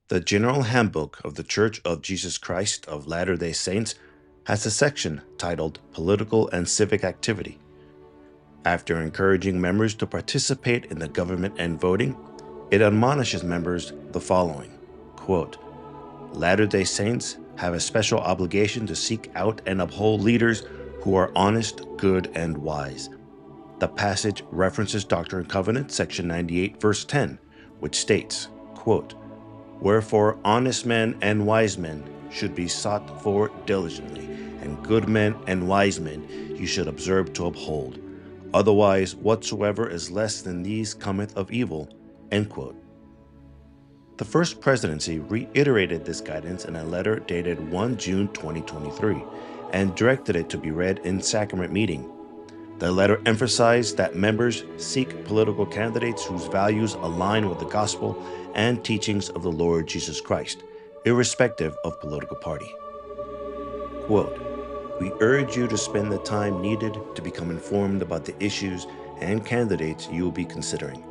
The General Handbook of the Church of Jesus Christ of Latter-day Saints has a section titled Political and Civic Activity. After encouraging members to participate in the government and voting, it admonishes members the following, quote, Latter-day Saints have a special obligation to seek out and uphold leaders who are honest, good, and wise. The passage references Doctrine and Covenants, section 98, verse 10, which states, quote, Wherefore honest men and wise men should be sought for diligently, and good men and wise men you should observe to uphold. Otherwise, whatsoever is less than these cometh of evil. End quote. The First Presidency reiterated this guidance in a letter dated 1 June 2023 and directed it to be read in sacrament meeting. The letter emphasized that members seek political candidates whose values align with the gospel and teachings of the Lord Jesus Christ, irrespective of political party. Quote, We urge you to spend the time needed to become informed about the issues and candidates you will be considering.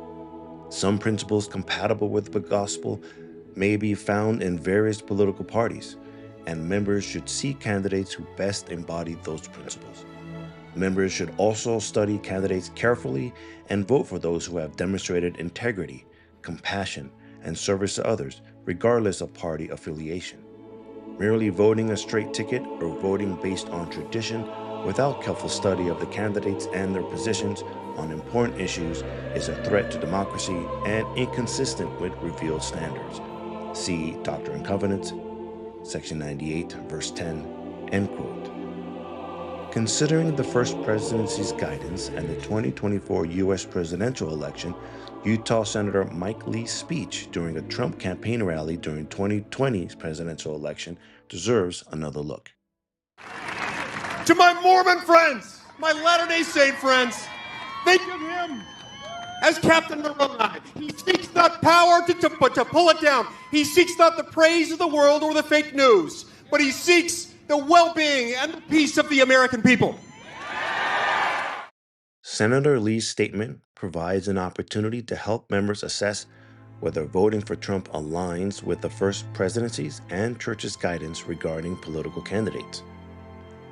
Some principles compatible with the gospel may be found in various political parties, and members should seek candidates who best embody those principles. Members should also study candidates carefully and vote for those who have demonstrated integrity, compassion, and service to others, regardless of party affiliation. Merely voting a straight ticket or voting based on tradition without careful study of the candidates and their positions on important issues is a threat to democracy and inconsistent with revealed standards. See Doctrine and Covenants, section 98, verse 10, end quote. Considering the First Presidency's guidance and the 2024 U.S. presidential election, Utah Senator Mike Lee's speech during a Trump campaign rally during 2020's presidential election deserves another look. To my Mormon friends, my Latter-day Saint friends, think of him as Captain Moroni. He seeks not power but to pull it down. He seeks not the praise of the world or the fake news, but he seeks the well-being and the peace of the American people. Senator Lee's statement provides an opportunity to help members assess whether voting for Trump aligns with the First Presidency's and Church's guidance regarding political candidates.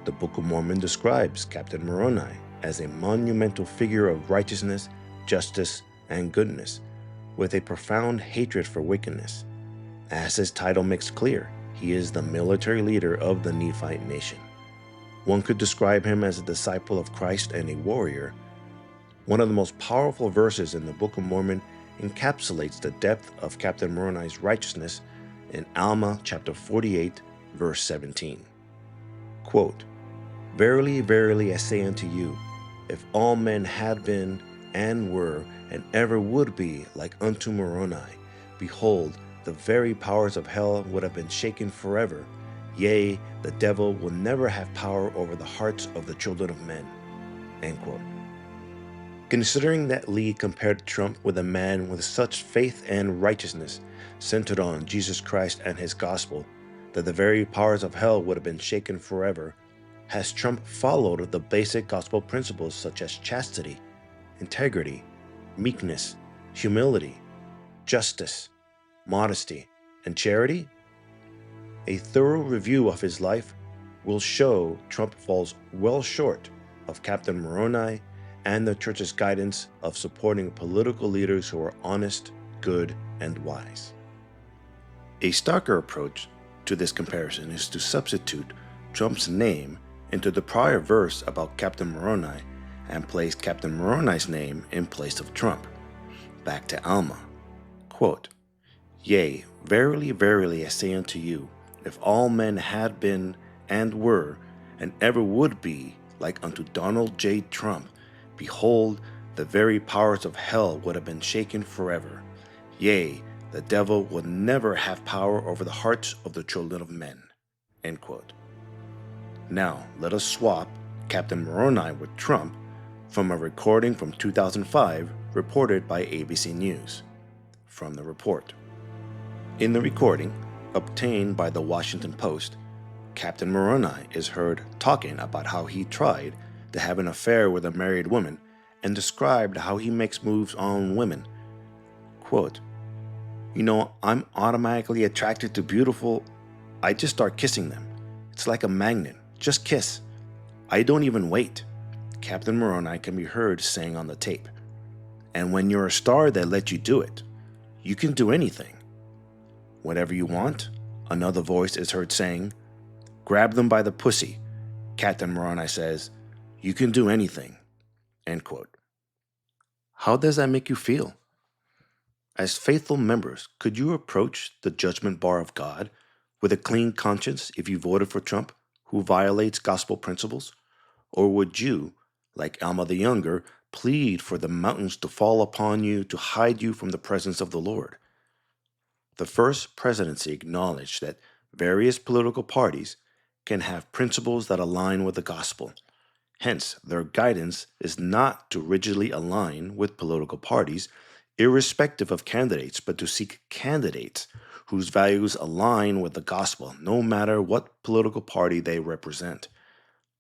The Book of Mormon describes Captain Moroni as a monumental figure of righteousness, justice, and goodness, with a profound hatred for wickedness. As his title makes clear, he is the military leader of the Nephite nation. One could describe him as a disciple of Christ and a warrior. One of the most powerful verses in the Book of Mormon encapsulates the depth of Captain Moroni's righteousness in Alma chapter 48, verse 17. Quote, Verily, verily, I say unto you, if all men had been and were and ever would be like unto Moroni, behold, the very powers of hell would have been shaken forever. Yea, the devil will never have power over the hearts of the children of men. End quote. Considering that Lee compared Trump with a man with such faith and righteousness centered on Jesus Christ and his gospel, that the very powers of hell would have been shaken forever, has Trump followed the basic gospel principles such as chastity, integrity, meekness, humility, justice, modesty, and charity? A thorough review of his life will show Trump falls well short of Captain Moroni and the Church's guidance of supporting political leaders who are honest, good, and wise. A starker approach to this comparison is to substitute Trump's name into the prior verse about Captain Moroni and place Captain Moroni's name in place of Trump. Back to Alma. Quote, Yea, verily, verily, I say unto you, if all men had been and were and ever would be like unto Donald J. Trump, behold, the very powers of hell would have been shaken forever. Yea, the devil would never have power over the hearts of the children of men. End quote. Now, let us swap Captain Moroni with Trump from a recording from 2005 reported by ABC News. From the report. In the recording, obtained by the Washington Post, Captain Moroni is heard talking about how he tried to have an affair with a married woman and described how he makes moves on women. Quote, I'm automatically attracted to beautiful. I just start kissing them. It's like a magnet. Just kiss. I don't even wait. Captain Moroni can be heard saying on the tape. And when you're a star, they let you do it. You can do anything. Whatever you want, another voice is heard saying. Grab them by the pussy. Captain Moroni says, you can do anything. End quote. How does that make you feel? As faithful members, could you approach the judgment bar of God with a clean conscience if you voted for Trump, who violates gospel principles? Or would you, like Alma the Younger, plead for the mountains to fall upon you to hide you from the presence of the Lord? The first presidency acknowledged that various political parties can have principles that align with the gospel. Hence, their guidance is not to rigidly align with political parties, irrespective of candidates, but to seek candidates whose values align with the gospel, no matter what political party they represent.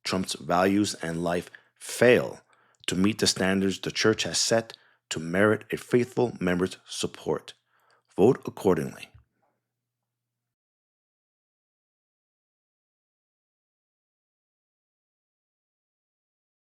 Trump's values and life fail to meet the standards the church has set to merit a faithful member's support. Vote accordingly.